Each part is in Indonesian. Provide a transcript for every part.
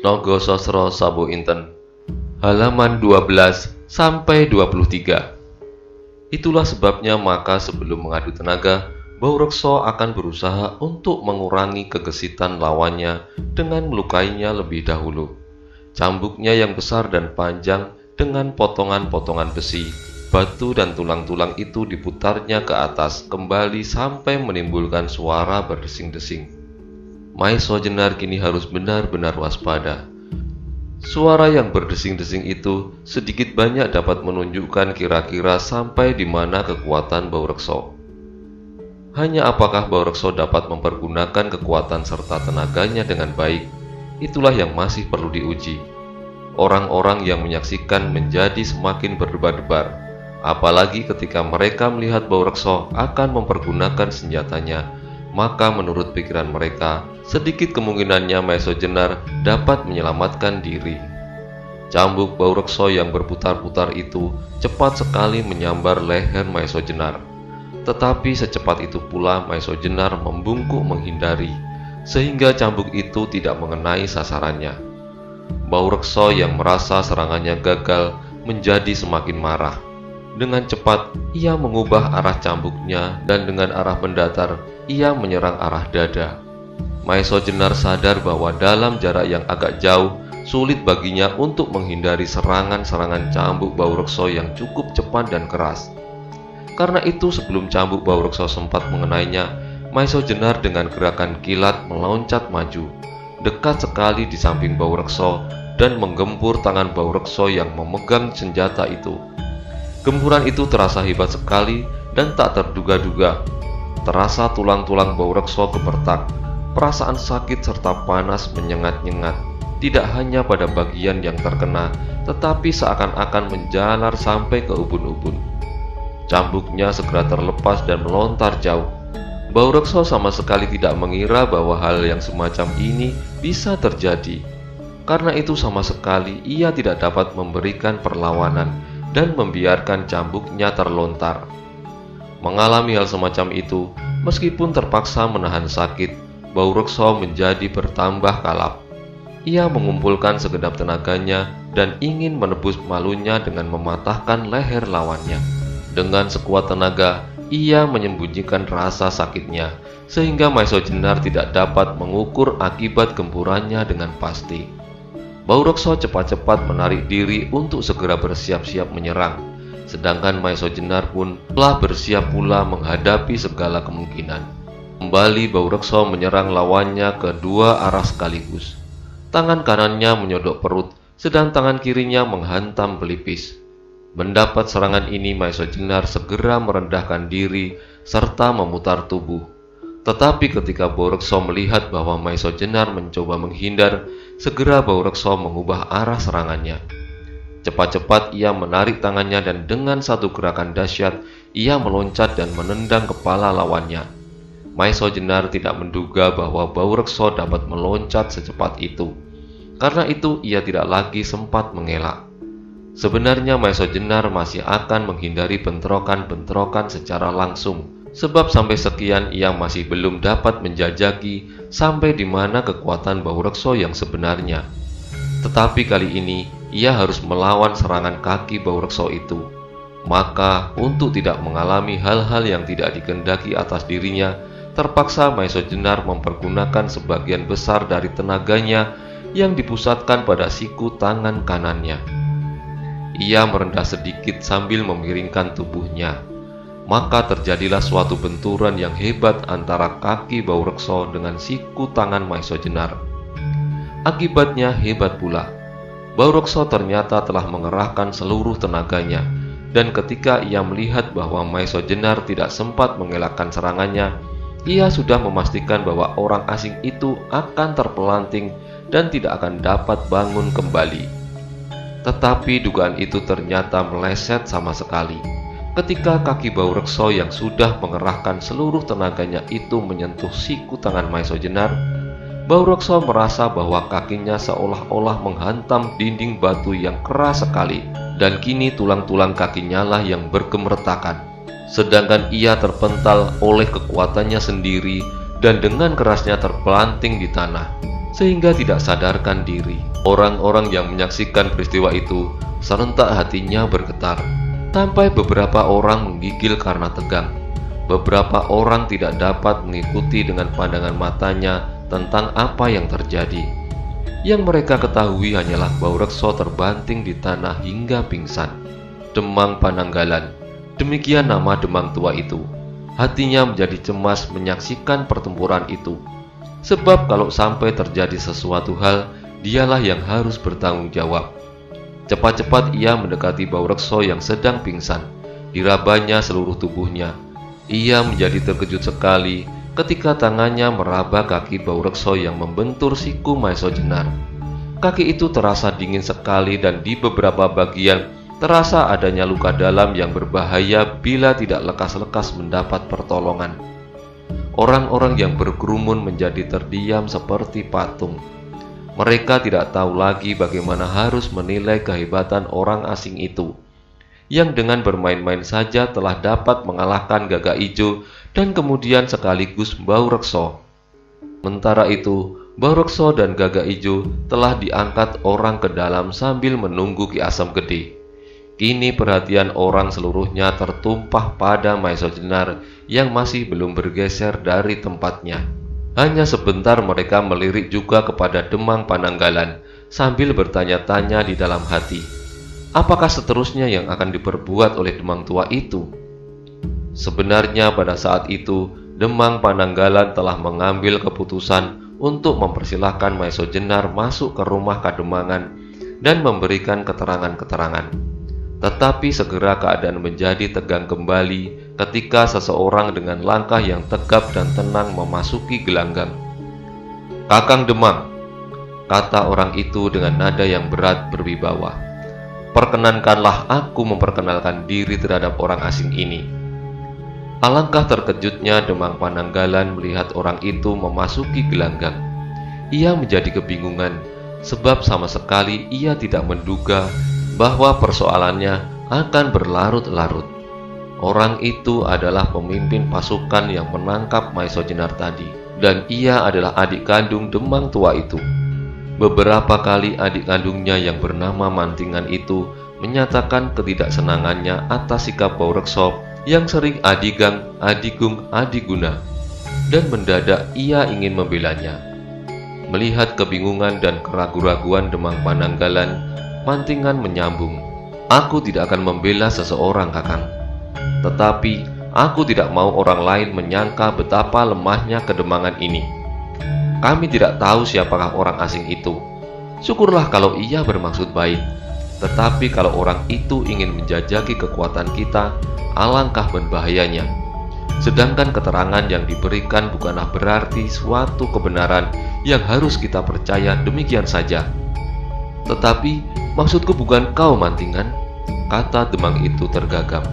Nogo Sosro Sabu Inten, halaman 12-23. Itulah sebabnya maka sebelum mengadu tenaga, Baurekso akan berusaha untuk mengurangi kegesitan lawannya dengan melukainya lebih dahulu. Cambuknya yang besar dan panjang dengan potongan-potongan besi, batu dan tulang-tulang itu diputarnya ke atas kembali sampai menimbulkan suara berdesing-desing. Maeso Jenar kini harus benar-benar waspada. Suara yang berdesing-desing itu sedikit banyak dapat menunjukkan kira-kira sampai di mana kekuatan Baurekso. Hanya apakah Baurekso dapat mempergunakan kekuatan serta tenaganya dengan baik, itulah yang masih perlu diuji. Orang-orang yang menyaksikan menjadi semakin berdebar-debar, apalagi ketika mereka melihat Baurekso akan mempergunakan senjatanya. Maka menurut pikiran mereka, sedikit kemungkinannya Maeso Jenar dapat menyelamatkan diri. Cambuk Baurekso yang berputar-putar itu cepat sekali menyambar leher Maeso Jenar. Tetapi secepat itu pula Maeso Jenar membungkuk menghindari, sehingga cambuk itu tidak mengenai sasarannya. Baurekso yang merasa serangannya gagal menjadi semakin marah. Dengan cepat, ia mengubah arah cambuknya dan dengan arah mendatar, ia menyerang arah dada. Maeso Jenar sadar bahwa dalam jarak yang agak jauh, sulit baginya untuk menghindari serangan-serangan cambuk Baurekso yang cukup cepat dan keras. Karena itu sebelum cambuk Baurekso sempat mengenainya, Maeso Jenar dengan gerakan kilat meloncat maju, dekat sekali di samping Baurekso dan menggempur tangan Baurekso yang memegang senjata itu. Gempuran itu terasa hebat sekali dan tak terduga-duga. Terasa tulang-tulang Baurekso gemetar. Perasaan sakit serta panas menyengat-nyengat, tidak hanya pada bagian yang terkena, tetapi seakan-akan menjalar sampai ke ubun-ubun. Cambuknya segera terlepas dan melontar jauh. Baurekso sama sekali tidak mengira bahwa hal yang semacam ini bisa terjadi. Karena itu sama sekali ia tidak dapat memberikan perlawanan dan membiarkan cambuknya terlontar. Mengalami hal semacam itu, meskipun terpaksa menahan sakit, Baurekso menjadi bertambah kalap. Ia mengumpulkan segenap tenaganya dan ingin menebus malunya dengan mematahkan leher lawannya. Dengan sekuat tenaga, ia menyembunyikan rasa sakitnya, sehingga Maeso Jenar tidak dapat mengukur akibat gempurannya dengan pasti. Baurekso cepat-cepat menarik diri untuk segera bersiap-siap menyerang, sedangkan Maeso Jenar pun telah bersiap pula menghadapi segala kemungkinan. Kembali Baurekso menyerang lawannya ke dua arah sekaligus. Tangan kanannya menyodok perut, sedang tangan kirinya menghantam pelipis. Mendapat serangan ini, Maeso Jenar segera merendahkan diri serta memutar tubuh. Tetapi ketika Baurekso melihat bahwa Maeso Jenar mencoba menghindar, segera Baurekso mengubah arah serangannya. Cepat-cepat ia menarik tangannya dan dengan satu gerakan dahsyat, ia meloncat dan menendang kepala lawannya. Maeso Jenar tidak menduga bahwa Baurekso dapat meloncat secepat itu. Karena itu ia tidak lagi sempat mengelak. Sebenarnya Maeso Jenar masih akan menghindari bentrokan-bentrokan secara langsung, sebab sampai sekian ia masih belum dapat menjajaki sampai di mana kekuatan Baurekso yang sebenarnya. Tetapi kali ini ia harus melawan serangan kaki Baurekso itu. Maka untuk tidak mengalami hal-hal yang tidak dikehendaki atas dirinya, terpaksa Maeso Jenar mempergunakan sebagian besar dari tenaganya yang dipusatkan pada siku tangan kanannya. Ia merendah sedikit sambil memiringkan tubuhnya. Maka terjadilah suatu benturan yang hebat antara kaki Baurekso dengan siku tangan Maeso Jenar. Akibatnya hebat pula. Baurekso ternyata telah mengerahkan seluruh tenaganya, dan ketika ia melihat bahwa Maeso Jenar tidak sempat mengelakkan serangannya, ia sudah memastikan bahwa orang asing itu akan terpelanting dan tidak akan dapat bangun kembali. Tetapi dugaan itu ternyata meleset sama sekali. Ketika kaki Baurekso yang sudah mengerahkan seluruh tenaganya itu menyentuh siku tangan Maeso Jenar, Baurekso merasa bahwa kakinya seolah-olah menghantam dinding batu yang keras sekali, dan kini tulang-tulang kakinya lah yang bergemertakan. Sedangkan ia terpental oleh kekuatannya sendiri dan dengan kerasnya terpelanting di tanah. sehingga tidak sadarkan diri. Orang-orang yang menyaksikan peristiwa itu serentak hatinya bergetar, sampai beberapa orang menggigil karena tegang. Beberapa orang tidak dapat mengikuti dengan pandangan matanya tentang apa yang terjadi. Yang mereka ketahui hanyalah Baurekso terbanting di tanah hingga pingsan. Demang Pananggalan, demikian nama demang tua itu. Hatinya menjadi cemas menyaksikan pertempuran itu. Sebab kalau sampai terjadi sesuatu hal, dialah yang harus bertanggung jawab. Cepat-cepat ia mendekati Baurekso yang sedang pingsan. Dirabanya seluruh tubuhnya. Ia menjadi terkejut sekali ketika tangannya meraba kaki Baurekso yang membentur siku Maeso Jenar. Kaki itu terasa dingin sekali dan di beberapa bagian terasa adanya luka dalam yang berbahaya bila tidak lekas-lekas mendapat pertolongan. Orang-orang yang berkerumun menjadi terdiam seperti patung. Mereka tidak tahu lagi bagaimana harus menilai kehebatan orang asing itu, yang dengan bermain-main saja telah dapat mengalahkan Gagak Ijo dan kemudian sekaligus Baurekso. Sementara itu, Baurekso dan Gagak Ijo telah diangkat orang ke dalam sambil menunggu Ki Asem Gede. Kini perhatian orang seluruhnya tertumpah pada Maeso Jenar yang masih belum bergeser dari tempatnya. Hanya sebentar mereka melirik juga kepada Demang Pananggalan sambil bertanya-tanya di dalam hati, apakah seterusnya yang akan diperbuat oleh Demang tua itu? Sebenarnya pada saat itu, Demang Pananggalan telah mengambil keputusan untuk mempersilahkan Maeso Jenar masuk ke rumah Kademangan dan memberikan keterangan-keterangan. Tetapi segera keadaan menjadi tegang kembali ketika seseorang dengan langkah yang tegap dan tenang memasuki gelanggang. "Kakang Demang," kata orang itu dengan nada yang berat berwibawa, "perkenankanlah aku memperkenalkan diri terhadap orang asing ini." Alangkah terkejutnya Demang Pananggalan melihat orang itu memasuki gelanggang. Ia menjadi kebingungan, sebab sama sekali ia tidak menduga bahwa persoalannya akan berlarut-larut. Orang itu adalah pemimpin pasukan yang menangkap Maeso Jenar tadi, dan ia adalah adik kandung Demang tua itu. Beberapa kali adik kandungnya yang bernama Mantingan itu menyatakan ketidaksenangannya atas sikap Baurekso yang sering adigang, adigung, adiguna, dan mendadak ia ingin membelanya. Melihat kebingungan dan keraguan-raguan Demang Pananggalan, Mantingan menyambung, "Aku tidak akan membela seseorang, Kakang. Tetapi aku tidak mau orang lain menyangka betapa lemahnya kedemangan ini. Kami tidak tahu siapakah orang asing itu. Syukurlah kalau ia bermaksud baik. Tetapi kalau orang itu ingin menjajaki kekuatan kita, alangkah berbahayanya. Sedangkan keterangan yang diberikan bukanlah berarti suatu kebenaran yang harus kita percaya demikian saja." "Tetapi maksudku bukan kau, Mantingan," kata Demang itu tergagap.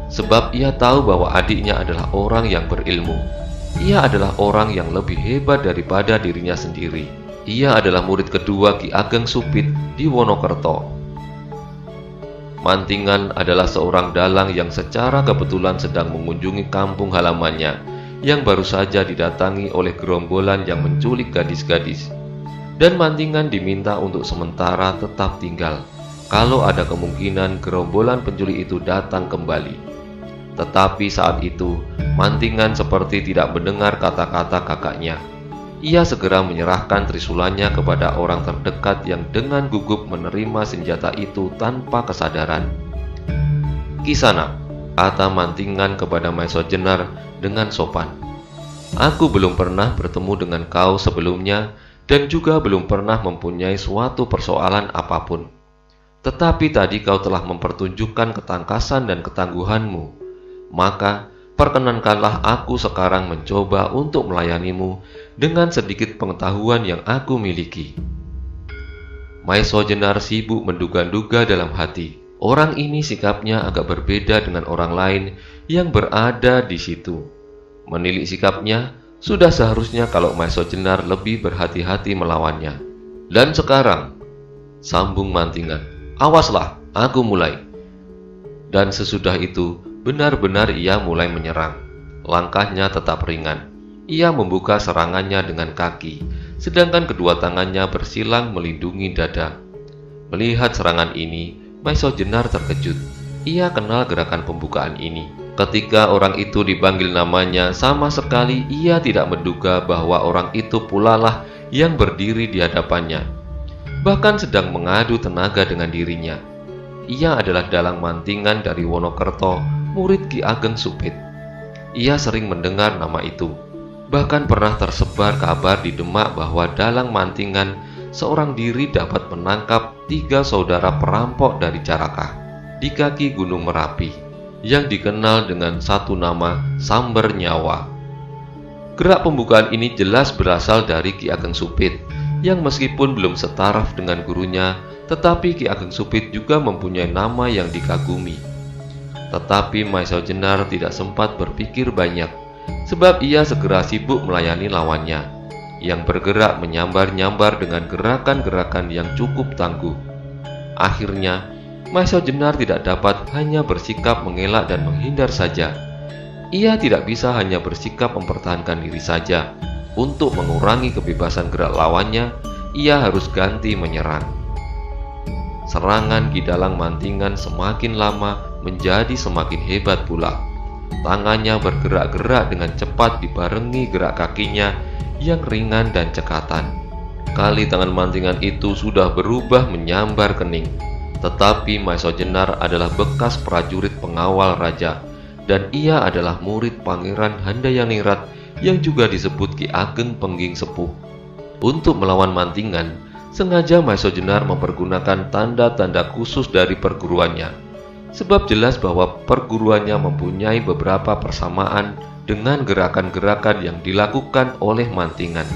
Sebab ia tahu bahwa adiknya adalah orang yang berilmu. Ia adalah orang yang lebih hebat daripada dirinya sendiri. Ia adalah murid kedua Ki Ageng Supit di Wonokerto. Mantingan adalah seorang dalang yang secara kebetulan sedang mengunjungi kampung halamannya yang baru saja didatangi oleh gerombolan yang menculik gadis-gadis. Dan Mantingan diminta untuk sementara tetap tinggal kalau ada kemungkinan gerombolan penculik itu datang kembali. Tetapi saat itu Mantingan seperti tidak mendengar kata-kata kakaknya. Ia segera menyerahkan trisulannya kepada orang terdekat yang dengan gugup menerima senjata itu tanpa kesadaran. "Kisana," kata Mantingan kepada Maeso Jenar dengan sopan, "aku belum pernah bertemu dengan kau sebelumnya dan juga belum pernah mempunyai suatu persoalan apapun. Tetapi tadi kau telah mempertunjukkan ketangkasan dan ketangguhanmu. Maka perkenankanlah aku sekarang mencoba untuk melayanimu dengan sedikit pengetahuan yang aku miliki." Maeso Jenar sibuk menduga-duga dalam hati. Orang ini sikapnya agak berbeda dengan orang lain yang berada di situ. Menilik sikapnya, sudah seharusnya kalau Maeso Jenar lebih berhati-hati melawannya. "Dan sekarang," sambung Mantingan, "awaslah, aku mulai." Dan sesudah itu, benar-benar ia mulai menyerang. Langkahnya tetap ringan. Ia membuka serangannya dengan kaki, sedangkan kedua tangannya bersilang melindungi dada. Melihat serangan ini, Maesho Jenar terkejut. Ia kenal gerakan pembukaan ini. Ketika orang itu dipanggil namanya, sama sekali ia tidak menduga bahwa orang itu pula lah yang berdiri di hadapannya, bahkan sedang mengadu tenaga dengan dirinya. Ia adalah dalang mantingan dari Wonokerto, murid Ki Ageng Supit. Ia sering mendengar nama itu. Bahkan pernah tersebar kabar di Demak bahwa dalang mantingan seorang diri dapat menangkap 3 saudara perampok dari Carakah di kaki Gunung Merapi yang dikenal dengan satu nama Samber Nyawa. Gerak pembukaan ini jelas berasal dari Ki Ageng Supit yang meskipun belum setaraf dengan gurunya, tetapi Ki Ageng Supit juga mempunyai nama yang dikagumi. Tetapi Maesho Jenar tidak sempat berpikir banyak, sebab ia segera sibuk melayani lawannya, yang bergerak menyambar-nyambar dengan gerakan-gerakan yang cukup tangguh. Akhirnya, Maesho Jenar tidak dapat hanya bersikap mengelak dan menghindar saja. Ia tidak bisa hanya bersikap mempertahankan diri saja. Untuk mengurangi kebebasan gerak lawannya, ia harus ganti menyerang. Serangan Ki Dalang Mantingan semakin lama menjadi semakin hebat pula. Tangannya bergerak-gerak dengan cepat dibarengi gerak kakinya yang ringan dan cekatan. Kali tangan mantingan itu sudah berubah menyambar kening. Tetapi Maesho Jenar adalah bekas prajurit pengawal raja, dan ia adalah murid Pangeran Handayanirat yang juga disebut Ki Ageng Pengging Sepuh. Untuk melawan mantingan, sengaja Maesho Jenar mempergunakan tanda-tanda khusus dari perguruannya, sebab jelas bahwa perguruannya mempunyai beberapa persamaan dengan gerakan-gerakan yang dilakukan oleh mantingan.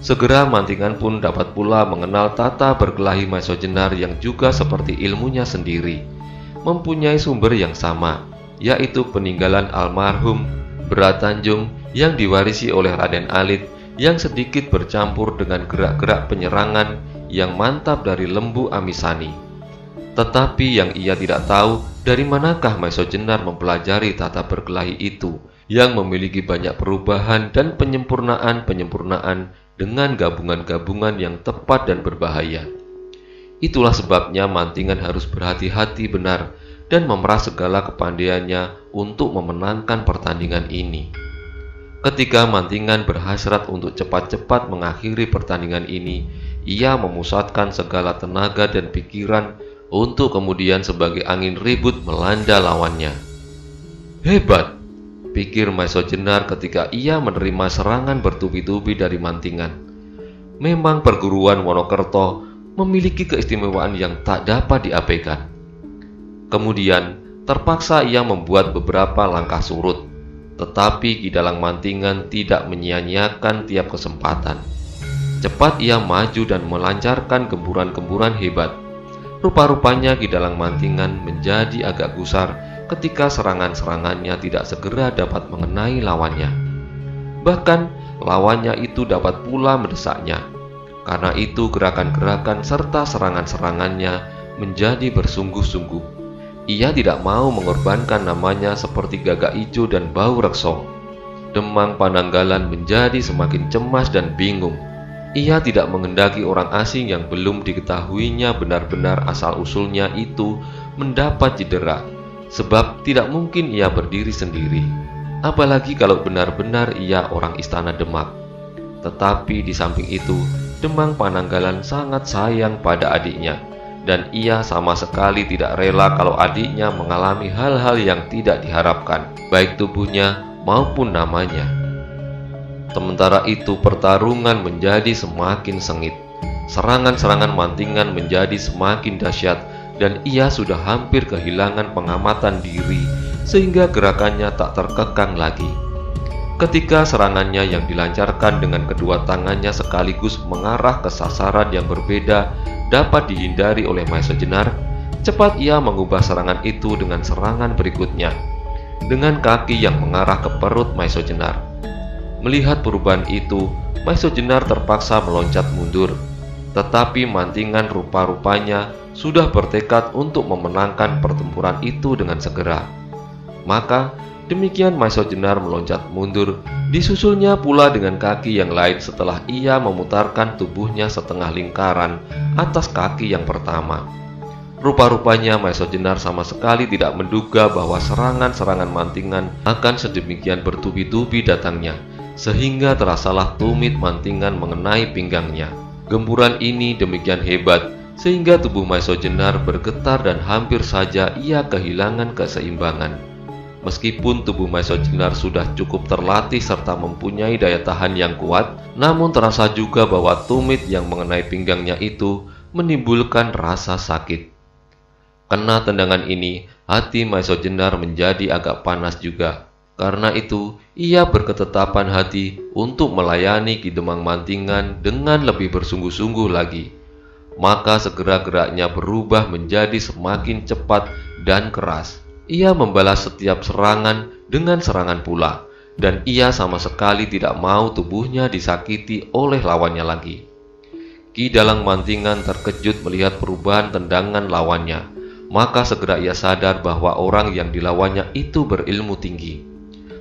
Segera mantingan pun dapat pula mengenal tata berkelahi Maesho Jenar yang juga seperti ilmunya sendiri, mempunyai sumber yang sama, yaitu peninggalan almarhum Bratanjung yang diwarisi oleh Raden Alit, yang sedikit bercampur dengan gerak-gerak penyerangan yang mantap dari Lembu Amisani. Tetapi yang ia tidak tahu, dari manakah Maesho Jenar mempelajari tata berkelahi itu yang memiliki banyak perubahan dan penyempurnaan-penyempurnaan dengan gabungan-gabungan yang tepat dan berbahaya. Itulah sebabnya mantingan harus berhati-hati benar dan memerah segala kepandaiannya untuk memenangkan pertandingan ini. Ketika mantingan berhasrat untuk cepat-cepat mengakhiri pertandingan ini, ia memusatkan segala tenaga dan pikiran untuk kemudian sebagai angin ribut melanda lawannya. Hebat, pikir Maesho Jenar ketika ia menerima serangan bertubi-tubi dari mantingan. Memang perguruan Wonokerto memiliki keistimewaan yang tak dapat diabaikan. Kemudian terpaksa ia membuat beberapa langkah surut. Tetapi Ki Dalang Mantingan tidak menyia-nyiakan tiap kesempatan. Cepat ia maju dan melancarkan gemburan-gemburan hebat. Rupa-rupanya Ki Dalang Mantingan menjadi agak gusar ketika serangan-serangannya tidak segera dapat mengenai lawannya. Bahkan lawannya itu dapat pula mendesaknya. Karena itu gerakan-gerakan serta serangan-serangannya menjadi bersungguh-sungguh. Ia tidak mau mengorbankan namanya seperti Gagak Ijo dan Bau Rekso. Demang Pananggalan menjadi semakin cemas dan bingung. Ia tidak menghendaki orang asing yang belum diketahuinya benar-benar asal-usulnya itu mendapat cedera, sebab tidak mungkin ia berdiri sendiri, apalagi kalau benar-benar ia orang istana Demak. Tetapi di samping itu, Demang Pananggalan sangat sayang pada adiknya, dan ia sama sekali tidak rela kalau adiknya mengalami hal-hal yang tidak diharapkan, baik tubuhnya maupun namanya. Sementara itu pertarungan menjadi semakin sengit. Serangan-serangan mantingan menjadi semakin dahsyat, dan ia sudah hampir kehilangan pengamatan diri sehingga gerakannya tak terkekang lagi. Ketika serangannya yang dilancarkan dengan kedua tangannya sekaligus mengarah ke sasaran yang berbeda dapat dihindari oleh Maesho Jenar, cepat ia mengubah serangan itu dengan serangan berikutnya, dengan kaki yang mengarah ke perut Maesho Jenar. Melihat perubahan itu, Maesho Jenar terpaksa meloncat mundur, tetapi mantingan rupa-rupanya sudah bertekad untuk memenangkan pertempuran itu dengan segera. Maka Demikian Maesho Jenar meloncat mundur, disusulnya pula dengan kaki yang lain setelah ia memutarkan tubuhnya setengah lingkaran atas kaki yang pertama. Rupa-rupanya Maesho Jenar sama sekali tidak menduga bahwa serangan-serangan mantingan akan sedemikian bertubi-tubi datangnya, sehingga terasalah tumit mantingan mengenai pinggangnya. Gempuran ini demikian hebat, sehingga tubuh Maesho Jenar bergetar dan hampir saja ia kehilangan keseimbangan. Meskipun tubuh Maesho Jenar sudah cukup terlatih serta mempunyai daya tahan yang kuat, namun terasa juga bahwa tumit yang mengenai pinggangnya itu menimbulkan rasa sakit. Kena tendangan ini, hati Maesho Jenar menjadi agak panas juga. Karena itu, ia berketetapan hati untuk melayani Ki Demang Mantingan dengan lebih bersungguh-sungguh lagi. Maka segera geraknya berubah menjadi semakin cepat dan keras. Ia membalas setiap serangan dengan serangan pula, dan ia sama sekali tidak mau tubuhnya disakiti oleh lawannya lagi. Ki Dalang Mantingan terkejut melihat perubahan tendangan lawannya. Maka segera ia sadar bahwa orang yang dilawannya itu berilmu tinggi.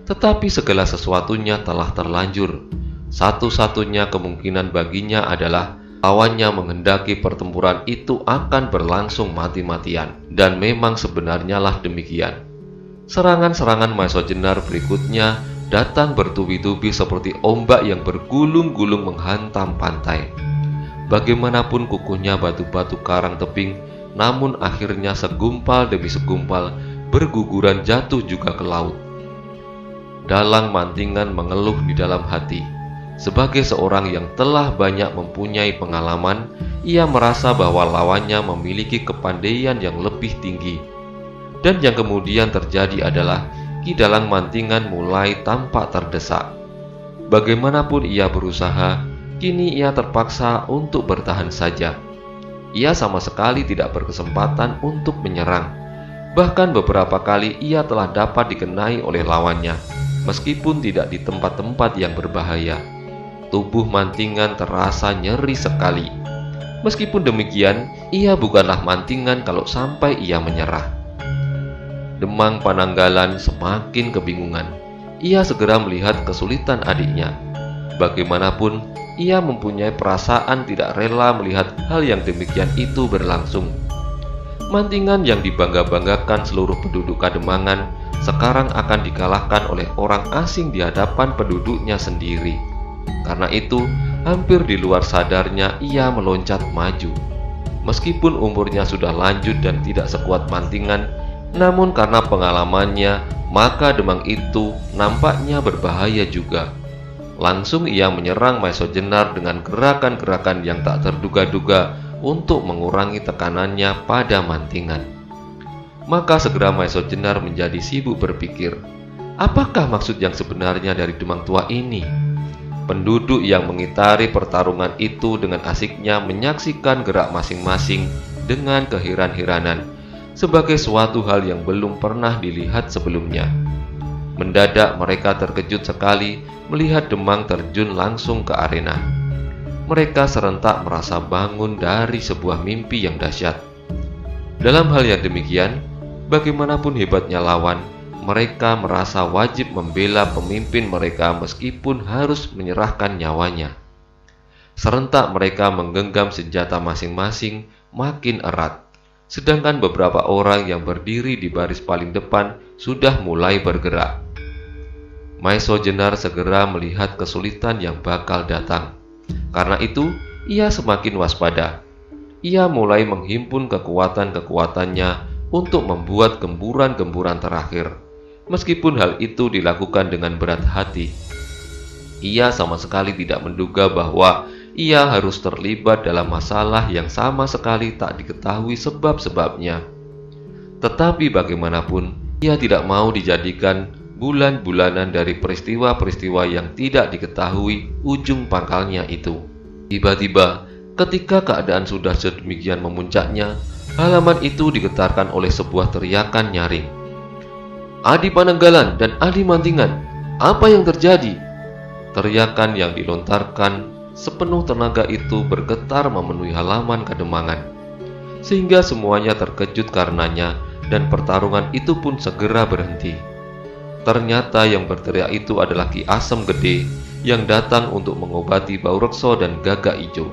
Tetapi segala sesuatunya telah terlanjur. Satu-satunya kemungkinan baginya adalah lawannya menghendaki pertempuran itu akan berlangsung mati-matian. Dan memang sebenarnya lah demikian. Serangan-serangan Maesho Jenar berikutnya datang bertubi-tubi seperti ombak yang bergulung-gulung menghantam pantai. Bagaimanapun kukuhnya batu-batu karang tebing, namun akhirnya segumpal demi segumpal berguguran jatuh juga ke laut. Dalang Mantingan mengeluh di dalam hati. Sebagai seorang yang telah banyak mempunyai pengalaman, ia merasa bahwa lawannya memiliki kepandaian yang lebih tinggi. Dan yang kemudian terjadi adalah Ki Dalang Mantingan mulai tampak terdesak. Bagaimanapun ia berusaha, kini ia terpaksa untuk bertahan saja. Ia sama sekali tidak berkesempatan untuk menyerang. Bahkan beberapa kali ia telah dapat dikenai oleh lawannya, meskipun tidak di tempat-tempat yang berbahaya. Tubuh Mantingan terasa nyeri sekali. Meskipun demikian, ia bukanlah Mantingan kalau sampai ia menyerah. Demang Pananggalan semakin kebingungan. Ia segera melihat kesulitan adiknya. Bagaimanapun, ia mempunyai perasaan tidak rela melihat hal yang demikian itu berlangsung. Mantingan yang dibangga-banggakan seluruh penduduk Kademangan sekarang akan dikalahkan oleh orang asing di hadapan penduduknya sendiri. Karena itu, hampir di luar sadarnya ia meloncat maju. Meskipun umurnya sudah lanjut dan tidak sekuat Mantingan, namun karena pengalamannya, maka demang itu nampaknya berbahaya juga. Langsung ia menyerang Maesho Jenar dengan gerakan-gerakan yang tak terduga-duga untuk mengurangi tekanannya pada Mantingan. Maka segera Maesho Jenar menjadi sibuk berpikir, apakah maksud yang sebenarnya dari demang tua ini? Penduduk yang mengitari pertarungan itu dengan asiknya menyaksikan gerak masing-masing dengan keheran-heranan, sebagai suatu hal yang belum pernah dilihat sebelumnya. Mendadak mereka terkejut sekali melihat Demang terjun langsung ke arena. Mereka serentak merasa bangun dari sebuah mimpi yang dahsyat. Dalam hal yang demikian, bagaimanapun hebatnya lawan, mereka merasa wajib membela pemimpin mereka meskipun harus menyerahkan nyawanya. Serentak mereka menggenggam senjata masing-masing makin erat. Sedangkan beberapa orang yang berdiri di baris paling depan sudah mulai bergerak. Maesho Jenar segera melihat kesulitan yang bakal datang. Karena itu, ia semakin waspada. Ia mulai menghimpun kekuatan-kekuatannya untuk membuat gemburan-gemburan terakhir. Meskipun hal itu dilakukan dengan berat hati. Ia sama sekali tidak menduga bahwa ia harus terlibat dalam masalah yang sama sekali tak diketahui sebab-sebabnya. Tetapi bagaimanapun, ia tidak mau dijadikan bulan-bulanan dari peristiwa-peristiwa yang tidak diketahui ujung pangkalnya itu. Tiba-tiba, ketika keadaan sudah sedemikian memuncaknya, halaman itu digetarkan oleh sebuah teriakan nyaring. Adi Pananggalan dan Adi Mantingan, apa yang terjadi? Teriakan yang dilontarkan sepenuh tenaga itu bergetar memenuhi halaman Kademangan, sehingga semuanya terkejut karenanya dan pertarungan itu pun segera berhenti. Ternyata yang berteriak itu adalah Ki Asem Gede yang datang untuk mengobati Bau Rekso dan Gagak Ijo.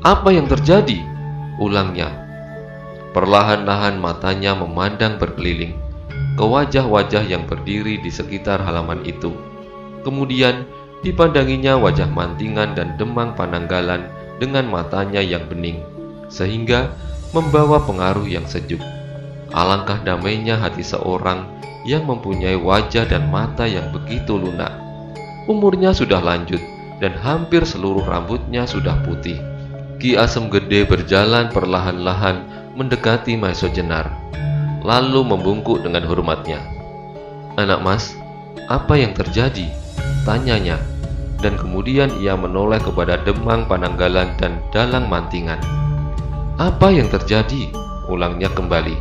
"Apa yang terjadi?" ulangnya. Perlahan-lahan matanya memandang berkeliling ke wajah-wajah yang berdiri di sekitar halaman itu. Kemudian dipandanginya wajah Mantingan dan Demang Pananggalan dengan matanya yang bening, sehingga membawa pengaruh yang sejuk. Alangkah damainya hati seorang yang mempunyai wajah dan mata yang begitu lunak. Umurnya sudah lanjut dan hampir seluruh rambutnya sudah putih. Ki Asem Gede berjalan perlahan-lahan mendekati Maeso Jenar, lalu membungkuk dengan hormatnya. "Anak Mas, apa yang terjadi?" tanyanya, dan kemudian ia menoleh kepada Demang Pananggalan dan Dalang Mantingan. "Apa yang terjadi?" ulangnya kembali.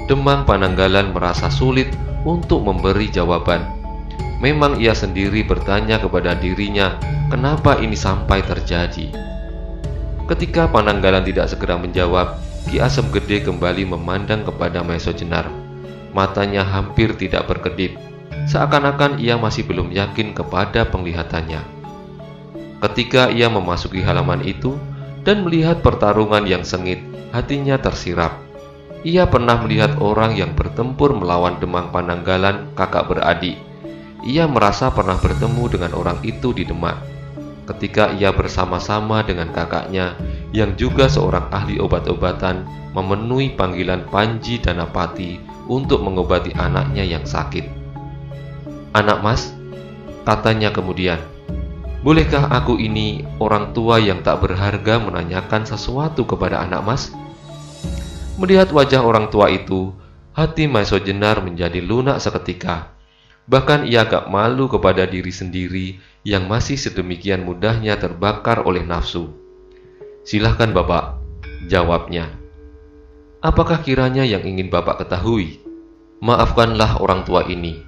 Demang Pananggalan merasa sulit untuk memberi jawaban. Memang ia sendiri bertanya kepada dirinya, kenapa ini sampai terjadi. Ketika Pananggalan tidak segera menjawab, Ki Asem Gede kembali memandang kepada Maeso Jenar. Matanya hampir tidak berkedip, seakan-akan ia masih belum yakin kepada penglihatannya. Ketika ia memasuki halaman itu dan melihat pertarungan yang sengit, hatinya tersirap. Ia pernah melihat orang yang bertempur melawan Demang Pananggalan, kakak beradik. Ia merasa pernah bertemu dengan orang itu di Demak, ketika ia bersama-sama dengan kakaknya yang juga seorang ahli obat-obatan memenuhi panggilan Panji Danapati untuk mengobati anaknya yang sakit. "Anak Mas," katanya kemudian, "bolehkah aku ini orang tua yang tak berharga menanyakan sesuatu kepada anak Mas?" Melihat wajah orang tua itu, hati Maeso Jenar menjadi lunak seketika. Bahkan ia agak malu kepada diri sendiri yang masih sedemikian mudahnya terbakar oleh nafsu. "Silahkan Bapak," jawabnya. "Apakah kiranya yang ingin Bapak ketahui?" "Maafkanlah orang tua ini,"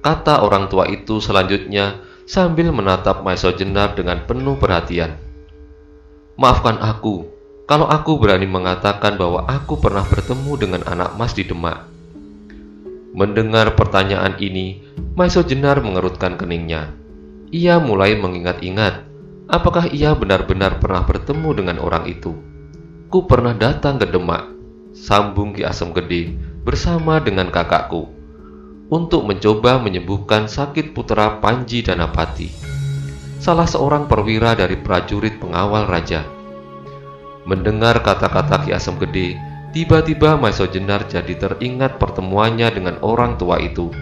kata orang tua itu selanjutnya sambil menatap Maeso Jenar dengan penuh perhatian. "Maafkan aku, kalau aku berani mengatakan bahwa aku pernah bertemu dengan anak Mas di Demak." Mendengar pertanyaan ini, Maeso Jenar mengerutkan keningnya. Ia mulai mengingat-ingat, apakah ia benar-benar pernah bertemu dengan orang itu. "Ku pernah datang ke Demak," sambung Ki Asem Gede, "bersama dengan kakakku, untuk mencoba menyembuhkan sakit putra Panji Danapati, salah seorang perwira dari prajurit pengawal raja." Mendengar kata-kata Ki Asem Gede, tiba-tiba Maeso Jenar jadi teringat pertemuannya dengan orang tua itu.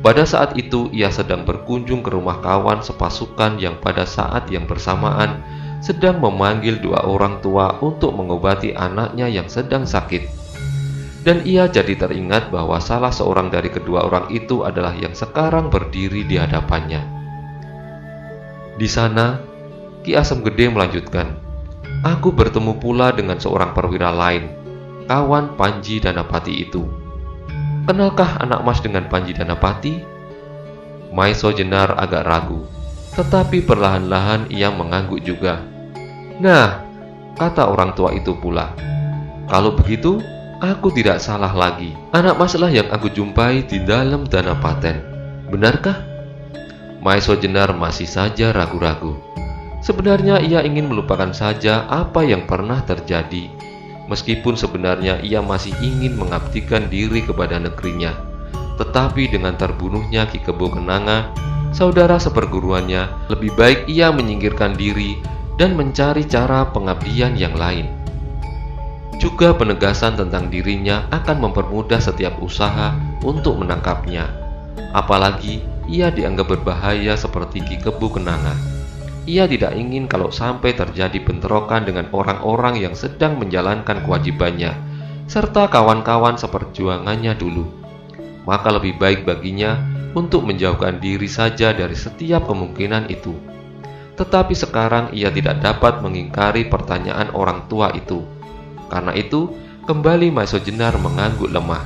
Pada saat itu ia sedang berkunjung ke rumah kawan sepasukan yang pada saat yang bersamaan sedang memanggil dua orang tua untuk mengobati anaknya yang sedang sakit. Dan ia jadi teringat bahwa salah seorang dari kedua orang itu adalah yang sekarang berdiri di hadapannya. Di sana, Ki Asem Gede melanjutkan, "Aku bertemu pula dengan seorang perwira lain, kawan Panji Danapati itu." "Kenalkah anak Mas dengan Panji Danapati?" Maeso Jenar agak ragu, tetapi perlahan-lahan ia mengangguk juga. "Nah," kata orang tua itu pula, "kalau begitu, aku tidak salah lagi. Anak Mas lah yang aku jumpai di dalam Danapaten. Benarkah?" Maeso Jenar masih saja ragu-ragu. Sebenarnya ia ingin melupakan saja apa yang pernah terjadi, meskipun sebenarnya ia masih ingin mengabdikan diri kepada negerinya. Tetapi dengan terbunuhnya Ki Kebo Kenanga, saudara seperguruannya, lebih baik ia menyingkirkan diri dan mencari cara pengabdian yang lain. Juga penegasan tentang dirinya akan mempermudah setiap usaha untuk menangkapnya. Apalagi ia dianggap berbahaya seperti Ki Kebo Kenanga. Ia tidak ingin kalau sampai terjadi bentrokan dengan orang-orang yang sedang menjalankan kewajibannya, serta kawan-kawan seperjuangannya dulu. Maka lebih baik baginya untuk menjauhkan diri saja dari setiap kemungkinan itu. Tetapi sekarang ia tidak dapat mengingkari pertanyaan orang tua itu. Karena itu, kembali Maeso Jenar mengangguk lemah.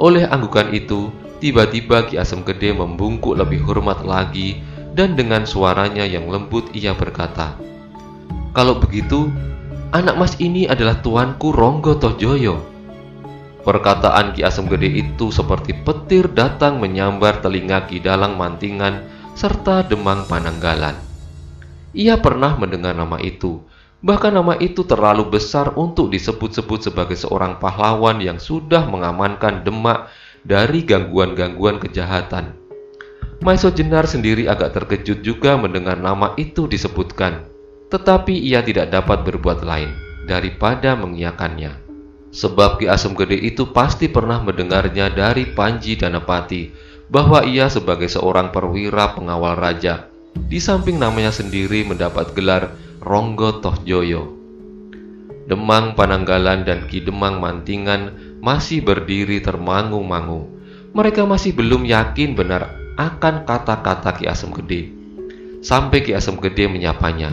Oleh anggukan itu, tiba-tiba Ki Asem Gede membungkuk lebih hormat lagi, dan dengan suaranya yang lembut ia berkata, "Kalau begitu, anak Mas ini adalah tuanku Ronggo Tohjoyo." Perkataan Ki Asem Gede itu seperti petir datang menyambar telinga Ki Dalang Mantingan serta Demang Pananggalan. Ia pernah mendengar nama itu, bahkan nama itu terlalu besar untuk disebut-sebut sebagai seorang pahlawan yang sudah mengamankan Demak dari gangguan-gangguan kejahatan. Maiso Jenar sendiri agak terkejut juga mendengar nama itu disebutkan, tetapi ia tidak dapat berbuat lain daripada mengiyakannya. Sebab Ki Asem Gede itu pasti pernah mendengarnya dari Panji Danapati bahwa ia sebagai seorang perwira pengawal raja, di samping namanya sendiri mendapat gelar Ronggo Tohjoyo. Demang Pananggalan dan Ki Demang Mantingan masih berdiri termangu-mangu. Mereka masih belum yakin benar akan kata-kata Ki Asem Gede. Sampai Ki Asem Gede menyapanya,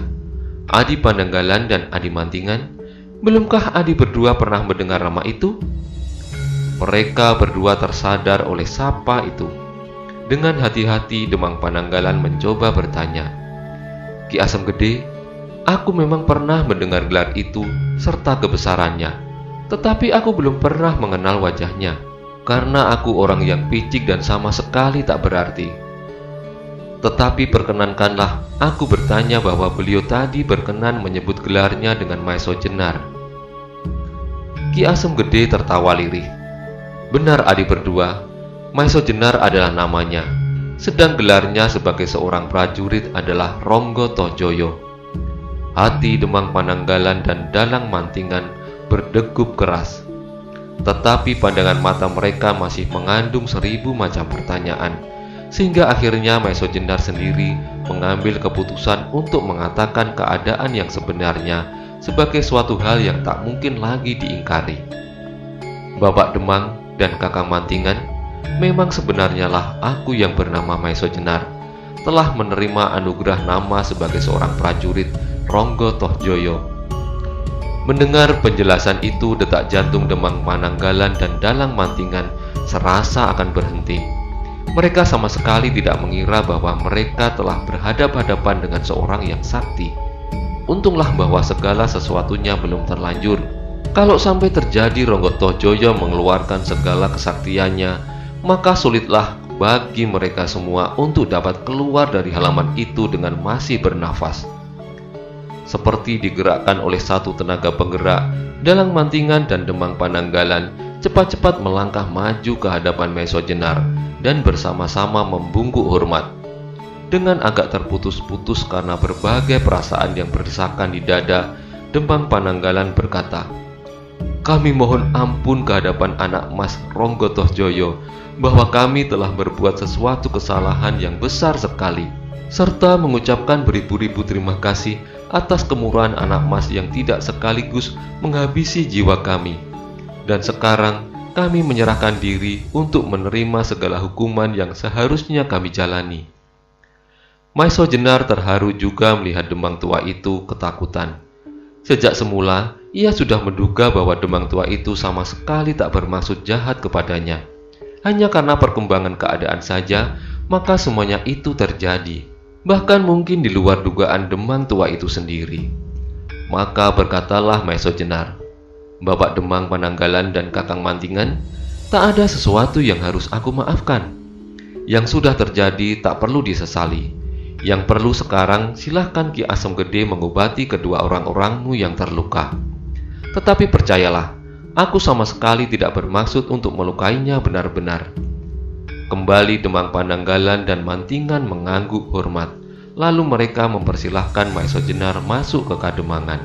"Adi Pananggalan dan Adi Mantingan, belumkah Adi berdua pernah mendengar nama itu?" Mereka berdua tersadar oleh sapa itu. Dengan hati-hati Demang Pananggalan mencoba bertanya, "Ki Asem Gede, aku memang pernah mendengar gelar itu serta kebesarannya, tetapi aku belum pernah mengenal wajahnya, karena aku orang yang picik dan sama sekali tak berarti. Tetapi perkenankanlah aku bertanya bahwa beliau tadi berkenan menyebut gelarnya dengan Maiso Jenar." Ki Asem Gede tertawa lirih. "Benar Adi berdua, Maiso Jenar adalah namanya, sedang gelarnya sebagai seorang prajurit adalah Ronggo Tohjoyo." Hati Demang Pananggalan dan Dalang Mantingan berdegup keras, tetapi pandangan mata mereka masih mengandung 1000 macam pertanyaan, sehingga akhirnya Maiso Jenar sendiri mengambil keputusan untuk mengatakan keadaan yang sebenarnya sebagai suatu hal yang tak mungkin lagi diingkari. "Bapak Demang dan Kakang Mantingan, memang sebenarnya lah aku yang bernama Maiso Jenar, telah menerima anugerah nama sebagai seorang prajurit Ronggo Tohjoyo." Mendengar penjelasan itu, detak jantung Demang Pananggalan dan Dalang Mantingan serasa akan berhenti. Mereka sama sekali tidak mengira bahwa mereka telah berhadap-hadapan dengan seorang yang sakti. Untunglah bahwa segala sesuatunya belum terlanjur. Kalau sampai terjadi Ronggo Tohjoyo mengeluarkan segala kesaktiannya, maka sulitlah bagi mereka semua untuk dapat keluar dari halaman itu dengan masih bernafas. Seperti digerakkan oleh satu tenaga penggerak, Dalang Mantingan dan Demang Pananggalan cepat-cepat melangkah maju ke hadapan Maiso Jenar dan bersama-sama membungkuk hormat. Dengan agak terputus-putus karena berbagai perasaan yang berdesakan di dada, Demang Pananggalan berkata, "Kami mohon ampun ke hadapan anak mas Ronggo Tohjoyo bahwa kami telah berbuat sesuatu kesalahan yang besar sekali, serta mengucapkan beribu-ribu terima kasih atas kemurahan anak mas yang tidak sekaligus menghabisi jiwa kami. Dan sekarang kami menyerahkan diri untuk menerima segala hukuman yang seharusnya kami jalani." Maiso Jenar terharu juga melihat Demang tua itu ketakutan. Sejak semula, ia sudah menduga bahwa Demang tua itu sama sekali tak bermaksud jahat kepadanya. Hanya karena perkembangan keadaan saja, maka semuanya itu terjadi. Bahkan mungkin di luar dugaan Demang tua itu sendiri. Maka berkatalah Maiso Jenar, "Bapak Demang Pananggalan dan Kakang Mantingan, tak ada sesuatu yang harus aku maafkan. Yang sudah terjadi tak perlu disesali. Yang perlu sekarang silahkan Ki Asem Gede mengobati kedua orang-orangmu yang terluka. Tetapi percayalah, aku sama sekali tidak bermaksud untuk melukainya benar-benar." Kembali Demang Pananggalan dan Mantingan mengangguk hormat. Lalu mereka mempersilahkan Maiso Jenar masuk ke kademangan.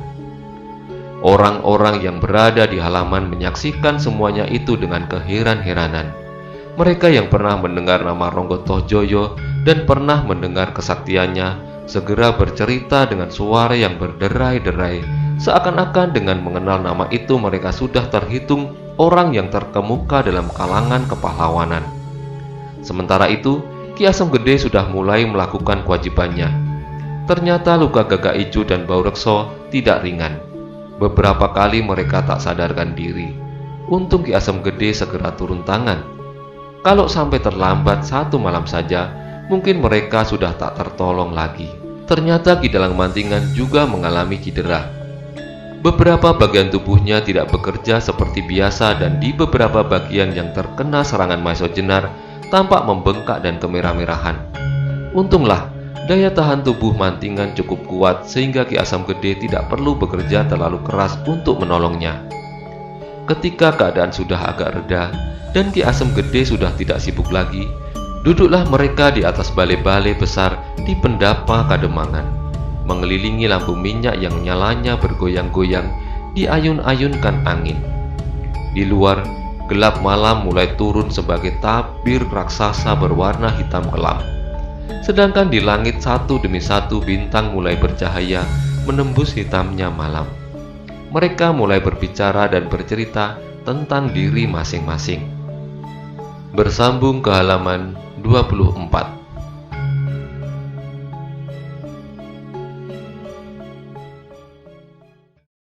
Orang-orang yang berada di halaman menyaksikan semuanya itu dengan keheran-heranan. Mereka yang pernah mendengar nama Ronggo Tohjoyo dan pernah mendengar kesaktiannya segera bercerita dengan suara yang berderai-derai, seakan-akan dengan mengenal nama itu mereka sudah terhitung orang yang terkemuka dalam kalangan kepahlawanan. Sementara itu, Ki Asem Gede sudah mulai melakukan kewajibannya. Ternyata luka Gagak Ijo dan Baurekso tidak ringan. Beberapa kali mereka tak sadarkan diri. Untung Ki Asem Gede segera turun tangan. Kalau sampai terlambat satu malam saja, mungkin mereka sudah tak tertolong lagi. Ternyata Ki Dalang Mantingan juga mengalami cedera. Beberapa bagian tubuhnya tidak bekerja seperti biasa dan di beberapa bagian yang terkena serangan Maeshojenar tampak membengkak dan kemerah-merahan. Untunglah, daya tahan tubuh Mantingan cukup kuat sehingga Ki Asam Gede tidak perlu bekerja terlalu keras untuk menolongnya. Ketika keadaan sudah agak reda dan Ki Asam Gede sudah tidak sibuk lagi, duduklah mereka di atas balai-balai besar di Pendapa Kademangan, mengelilingi lampu minyak yang nyalanya bergoyang-goyang diayun-ayunkan angin. Di luar, gelap malam mulai turun sebagai tabir raksasa berwarna hitam kelam. Sedangkan di langit satu demi satu bintang mulai bercahaya menembus hitamnya malam. Mereka mulai berbicara dan bercerita tentang diri masing-masing. Bersambung ke halaman 24.